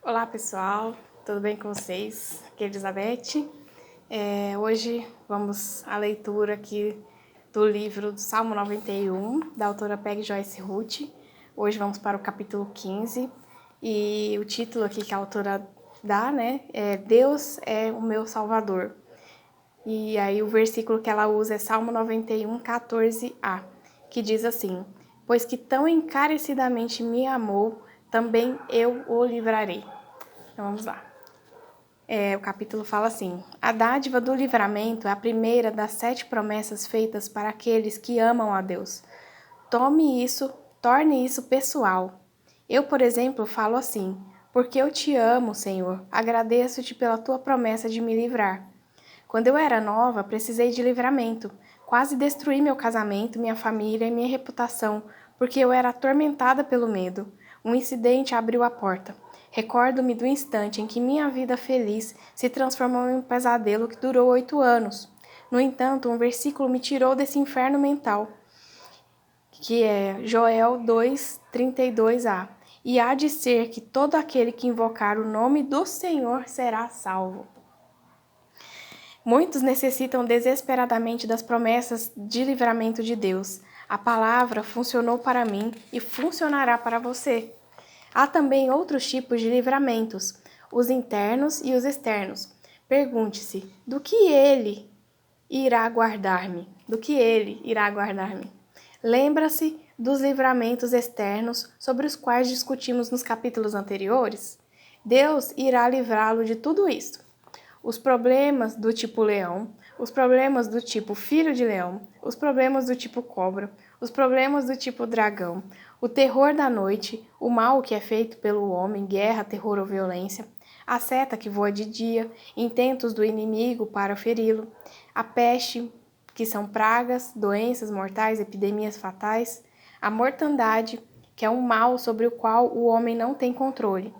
Olá pessoal, tudo bem com vocês? Aqui é Elizabeth. Hoje vamos à leitura aqui do livro do Salmo 91, da autora Peg Joyce Ruth. Hoje vamos para o capítulo 15 e o título aqui que a autora dá, é Deus é o meu Salvador. E aí o versículo que ela usa é Salmo 91, 14a, que diz assim: Pois que tão encarecidamente me amou, também eu o livrarei. Então vamos lá. O capítulo fala assim: A dádiva do livramento é a primeira das 7 promessas feitas para aqueles que amam a Deus. Torne isso pessoal. Eu, por exemplo, falo assim: Porque eu te amo, Senhor, agradeço-te pela tua promessa de me livrar. Quando eu era nova, precisei de livramento. Quase destruí meu casamento, minha família e minha reputação, porque eu era atormentada pelo medo. Um incidente abriu a porta. Recordo-me do instante em que minha vida feliz se transformou em um pesadelo que durou 8 anos. No entanto, um versículo me tirou desse inferno mental, que é Joel 2:32a. E há de ser que todo aquele que invocar o nome do Senhor será salvo. Muitos necessitam desesperadamente das promessas de livramento de Deus. A palavra funcionou para mim e funcionará para você. Há também outros tipos de livramentos, os internos e os externos. Pergunte-se: do que ele irá guardar-me? Do que ele irá guardar-me? Lembra-se dos livramentos externos sobre os quais discutimos nos capítulos anteriores? Deus irá livrá-lo de tudo isso. Os problemas do tipo leão, os problemas do tipo filho de leão, os problemas do tipo cobra, os problemas do tipo dragão, o terror da noite, o mal que é feito pelo homem, guerra, terror ou violência, a seta que voa de dia, intentos do inimigo para feri-lo, a peste, que são pragas, doenças mortais, epidemias fatais, a mortandade, que é um mal sobre o qual o homem não tem controle.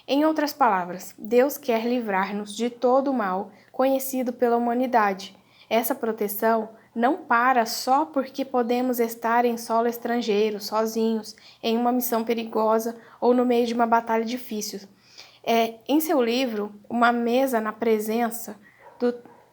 Em outras palavras, Deus quer livrar-nos de todo o mal conhecido pela humanidade. Essa proteção não para só porque podemos estar em solo estrangeiro, sozinhos, em uma missão perigosa ou no meio de uma batalha difícil. Em seu livro, Uma Mesa na Presença,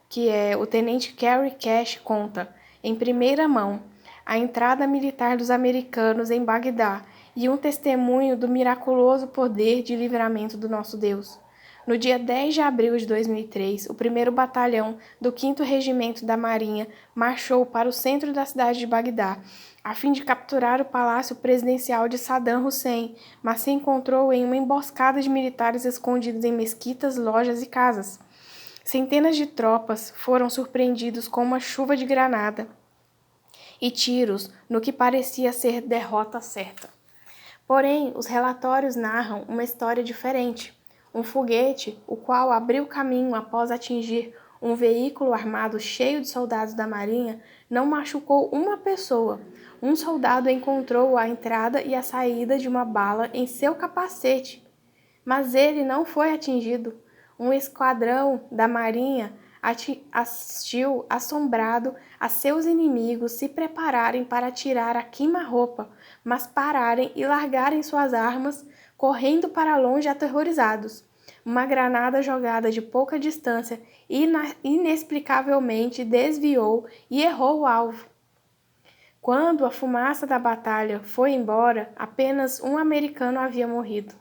que o tenente Carey Cash conta, em primeira mão, a entrada militar dos americanos em Bagdá e um testemunho do miraculoso poder de livramento do nosso Deus. No dia 10 de abril de 2003, o 1º Batalhão do 5º Regimento da Marinha marchou para o centro da cidade de Bagdá, a fim de capturar o palácio presidencial de Saddam Hussein, mas se encontrou em uma emboscada de militares escondidos em mesquitas, lojas e casas. Centenas de tropas foram surpreendidos com uma chuva de granada e tiros no que parecia ser derrota certa. Porém, os relatórios narram uma história diferente. Um foguete, o qual abriu caminho após atingir um veículo armado cheio de soldados da Marinha, não machucou uma pessoa. Um soldado encontrou a entrada e a saída de uma bala em seu capacete, mas ele não foi atingido. Um esquadrão da Marinha assistiu assombrado a seus inimigos se prepararem para atirar a queima-roupa, mas pararem e largarem suas armas, correndo para longe aterrorizados. Uma granada jogada de pouca distância inexplicavelmente desviou e errou o alvo. Quando a fumaça da batalha foi embora, apenas um americano havia morrido.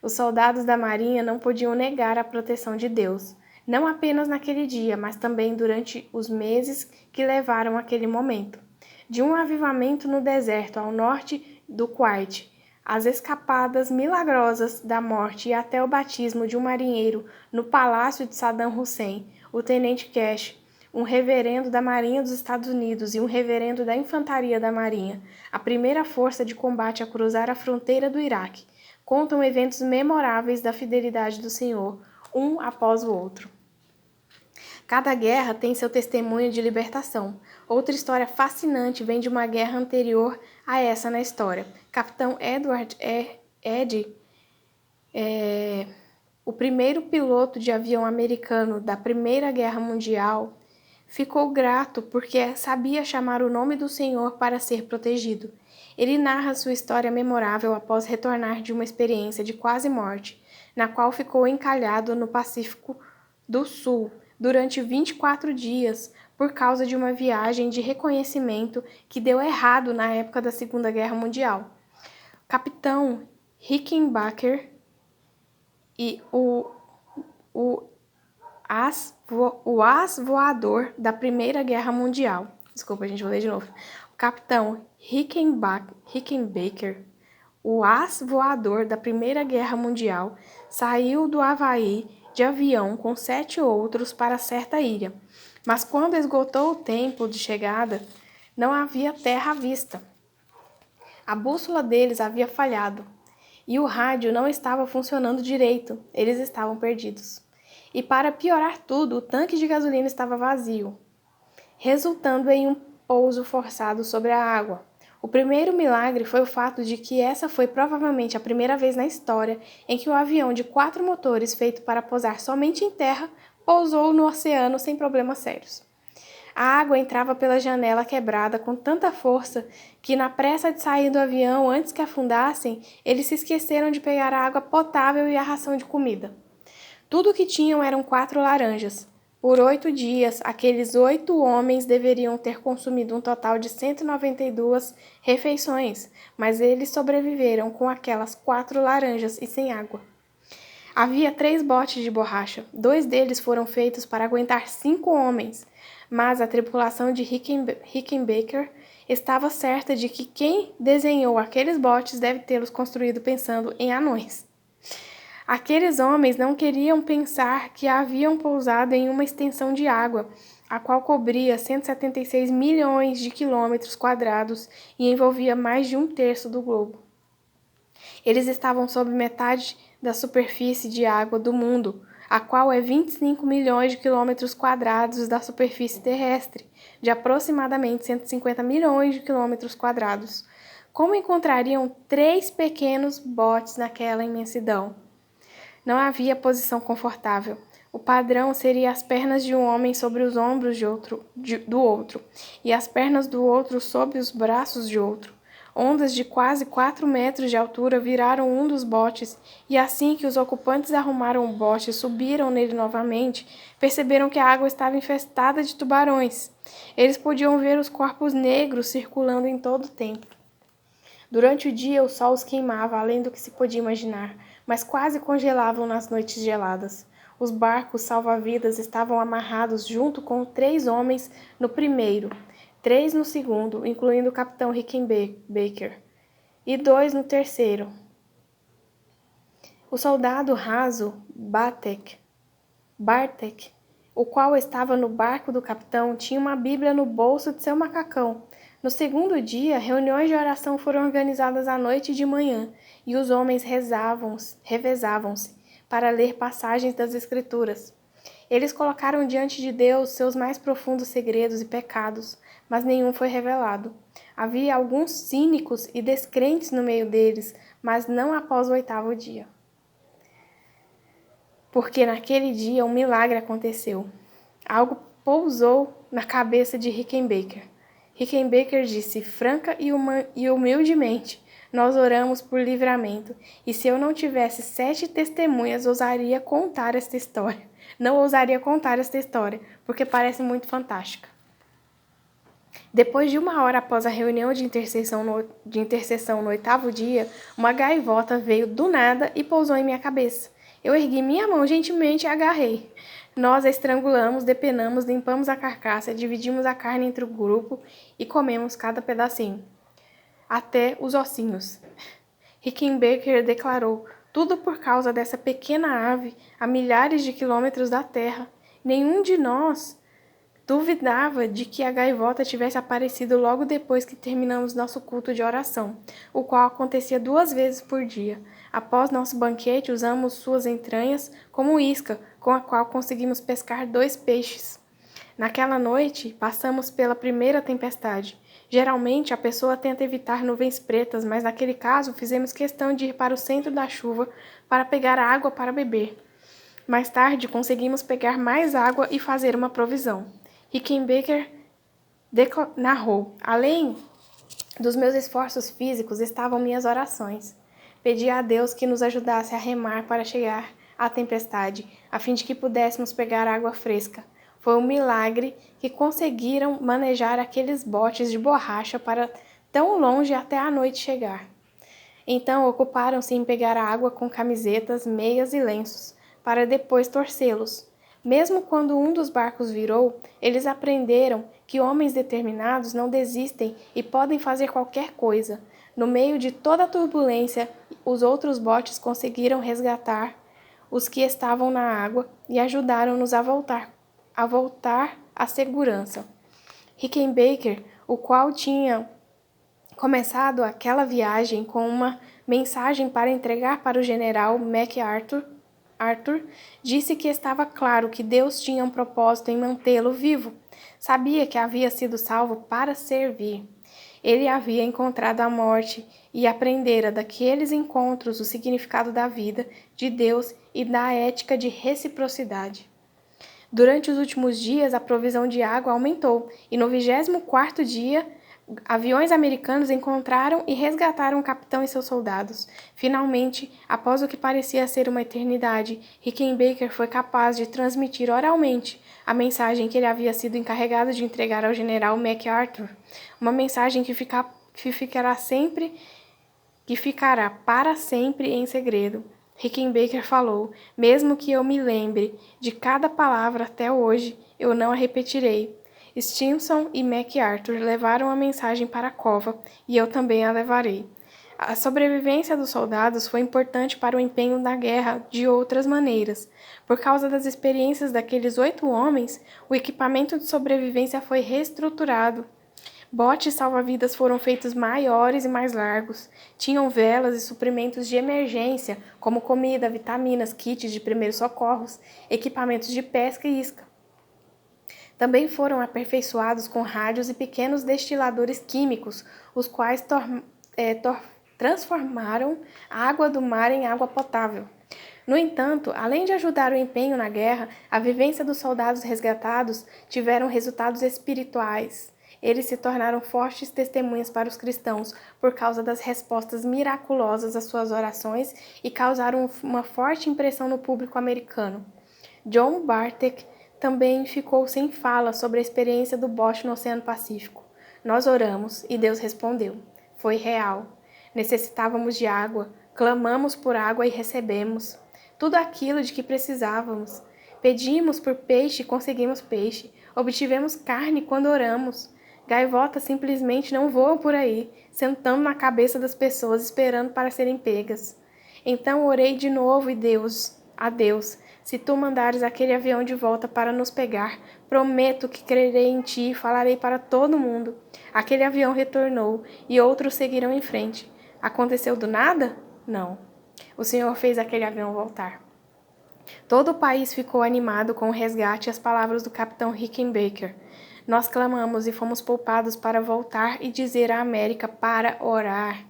Os soldados da Marinha não podiam negar a proteção de Deus, não apenas naquele dia, mas também durante os meses que levaram àquele momento. De um avivamento no deserto ao norte do Kuwait, as escapadas milagrosas da morte e até o batismo de um marinheiro no palácio de Saddam Hussein, o tenente Cash, um reverendo da Marinha dos Estados Unidos e um reverendo da Infantaria da Marinha, a primeira força de combate a cruzar a fronteira do Iraque, contam eventos memoráveis da fidelidade do Senhor, um após o outro. Cada guerra tem seu testemunho de libertação. Outra história fascinante vem de uma guerra anterior a essa na história. Capitão Edward Eddy, o primeiro piloto de avião americano da Primeira Guerra Mundial, ficou grato porque sabia chamar o nome do Senhor para ser protegido. Ele narra sua história memorável após retornar de uma experiência de quase morte, na qual ficou encalhado no Pacífico do Sul durante 24 dias por causa de uma viagem de reconhecimento que deu errado na época da Segunda Guerra Mundial. Capitão Rickenbacker e o as voador da Primeira Guerra Mundial. Desculpa, gente, vou ler de novo. O capitão Rickenbacker, o as voador da Primeira Guerra Mundial, saiu do Havaí de avião com 7 outros para certa ilha. Mas quando esgotou o tempo de chegada, não havia terra à vista. A bússola deles havia falhado e o rádio não estava funcionando direito. Eles estavam perdidos. E para piorar tudo, o tanque de gasolina estava vazio, resultando em um pouso forçado sobre a água. O primeiro milagre foi o fato de que essa foi provavelmente a primeira vez na história em que um avião de 4 motores feito para pousar somente em terra pousou no oceano sem problemas sérios. A água entrava pela janela quebrada com tanta força que, na pressa de sair do avião antes que afundassem, eles se esqueceram de pegar a água potável e a ração de comida. Tudo o que tinham eram 4 laranjas. Por 8 dias, aqueles 8 homens deveriam ter consumido um total de 192 refeições, mas eles sobreviveram com aquelas 4 laranjas e sem água. Havia 3 botes de borracha. 2 deles foram feitos para aguentar 5 homens, mas a tripulação de Rickenbacker estava certa de que quem desenhou aqueles botes deve tê-los construído pensando em anões. Aqueles homens não queriam pensar que haviam pousado em uma extensão de água, a qual cobria 176 milhões de quilômetros quadrados e envolvia mais de 1/3 do globo. Eles estavam sob metade da superfície de água do mundo, a qual é 25 milhões de quilômetros quadrados da superfície terrestre, de aproximadamente 150 milhões de quilômetros quadrados. Como encontrariam 3 pequenos botes naquela imensidão? Não havia posição confortável. O padrão seria as pernas de um homem sobre os ombros do outro, e as pernas do outro sob os braços de outro. Ondas de quase 4 metros de altura viraram um dos botes, e assim que os ocupantes arrumaram o bote e subiram nele novamente, perceberam que a água estava infestada de tubarões. Eles podiam ver os corpos negros circulando em todo o tempo. Durante o dia, o sol os queimava, além do que se podia imaginar, mas quase congelavam nas noites geladas. Os barcos salva-vidas estavam amarrados junto com 3 homens no primeiro, 3 no segundo, incluindo o capitão Rickenbacker, e 2 no terceiro. O soldado raso Bartek, o qual estava no barco do capitão, tinha uma Bíblia no bolso de seu macacão. No segundo dia, reuniões de oração foram organizadas à noite e de manhã, e os homens revezavam-se para ler passagens das Escrituras. Eles colocaram diante de Deus seus mais profundos segredos e pecados, mas nenhum foi revelado. Havia alguns cínicos e descrentes no meio deles, mas não após o 8º dia. Porque naquele dia um milagre aconteceu. Algo pousou na cabeça de Rickenbacker. Rickenbacker disse, franca e humildemente, nós oramos por livramento, e se eu não tivesse 7 testemunhas, não ousaria contar esta história, porque parece muito fantástica. Depois de 1 hora após a reunião de intercessão no 8º dia, uma gaivota veio do nada e pousou em minha cabeça. Eu ergui minha mão gentilmente e agarrei. Nós a estrangulamos, depenamos, limpamos a carcaça, dividimos a carne entre o grupo e comemos cada pedacinho, até os ossinhos. Rickenbacker declarou, tudo por causa dessa pequena ave a milhares de quilômetros da terra. Nenhum de nós duvidava de que a gaivota tivesse aparecido logo depois que terminamos nosso culto de oração, o qual acontecia 2 vezes por dia. Após nosso banquete, usamos suas entranhas como isca, com a qual conseguimos pescar 2 peixes. Naquela noite, passamos pela primeira tempestade. Geralmente, a pessoa tenta evitar nuvens pretas, mas naquele caso, fizemos questão de ir para o centro da chuva para pegar água para beber. Mais tarde, conseguimos pegar mais água e fazer uma provisão. Rickenbacker narrou. Além Dos meus esforços físicos estavam minhas orações. Pedi a Deus que nos ajudasse a remar para chegar à tempestade, a fim de que pudéssemos pegar água fresca. Foi um milagre que conseguiram manejar aqueles botes de borracha para tão longe até a noite chegar. Então ocuparam-se em pegar a água com camisetas, meias e lenços, para depois torcê-los. Mesmo quando um dos barcos virou, eles aprenderam que homens determinados não desistem e podem fazer qualquer coisa. No meio de toda a turbulência, os outros botes conseguiram resgatar os que estavam na água e ajudaram-nos a voltar à segurança. Rickenbacker, o qual tinha começado aquela viagem com uma mensagem para entregar para o general MacArthur, disse que estava claro que Deus tinha um propósito em mantê-lo vivo. Sabia que havia sido salvo para servir. Ele havia encontrado a morte e aprendera daqueles encontros o significado da vida, de Deus e da ética de reciprocidade. Durante os últimos dias, a provisão de água aumentou, e no 24º dia, aviões americanos encontraram e resgataram o capitão e seus soldados. Finalmente, após o que parecia ser uma eternidade, Rickenbacker foi capaz de transmitir oralmente a mensagem que ele havia sido encarregado de entregar ao general MacArthur, uma mensagem que ficará para sempre em segredo. Rickenbacker falou: mesmo que eu me lembre de cada palavra até hoje, eu não a repetirei. Stimson e MacArthur levaram a mensagem para a cova, e eu também a levarei. A sobrevivência dos soldados foi importante para o empenho na guerra de outras maneiras. Por causa das experiências daqueles 8 homens, o equipamento de sobrevivência foi reestruturado. Botes salva-vidas foram feitos maiores e mais largos. Tinham velas e suprimentos de emergência, como comida, vitaminas, kits de primeiros socorros, equipamentos de pesca e isca. Também foram aperfeiçoados com rádios e pequenos destiladores químicos, os quais transformaram a água do mar em água potável. No entanto, além de ajudar o empenho na guerra, a vivência dos soldados resgatados tiveram resultados espirituais. Eles se tornaram fortes testemunhas para os cristãos por causa das respostas miraculosas às suas orações e causaram uma forte impressão no público americano. John Bartek também ficou sem fala sobre a experiência do bote no Oceano Pacífico. Nós oramos e Deus respondeu. Foi real. Necessitávamos de água, clamamos por água e recebemos tudo aquilo de que precisávamos. Pedimos por peixe e conseguimos peixe. Obtivemos carne quando oramos. Gaivotas simplesmente não voam por aí, sentando na cabeça das pessoas esperando para serem pegas. Então orei de novo e a Deus, se tu mandares aquele avião de volta para nos pegar, prometo que crerei em ti e falarei para todo mundo. Aquele avião retornou e outros seguiram em frente. Aconteceu do nada? Não. O Senhor fez aquele avião voltar. Todo o país ficou animado com o resgate e as palavras do capitão Rickenbacker. Nós clamamos e fomos poupados para voltar e dizer à América para orar.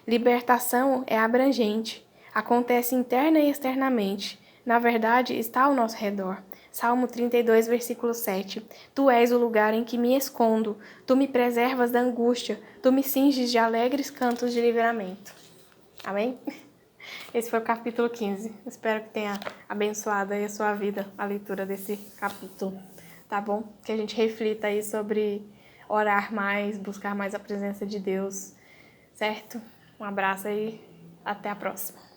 Libertação é abrangente, acontece interna e externamente. Na verdade, está ao nosso redor. Salmo 32, versículo 7. Tu és o lugar em que me escondo, tu me preservas da angústia, tu me cinges de alegres cantos de livramento. Amém? Esse foi o capítulo 15. Espero que tenha abençoado aí a sua vida, a leitura desse capítulo. Tá bom? Que a gente reflita aí sobre orar mais, buscar mais a presença de Deus, certo? Um abraço aí, até a próxima.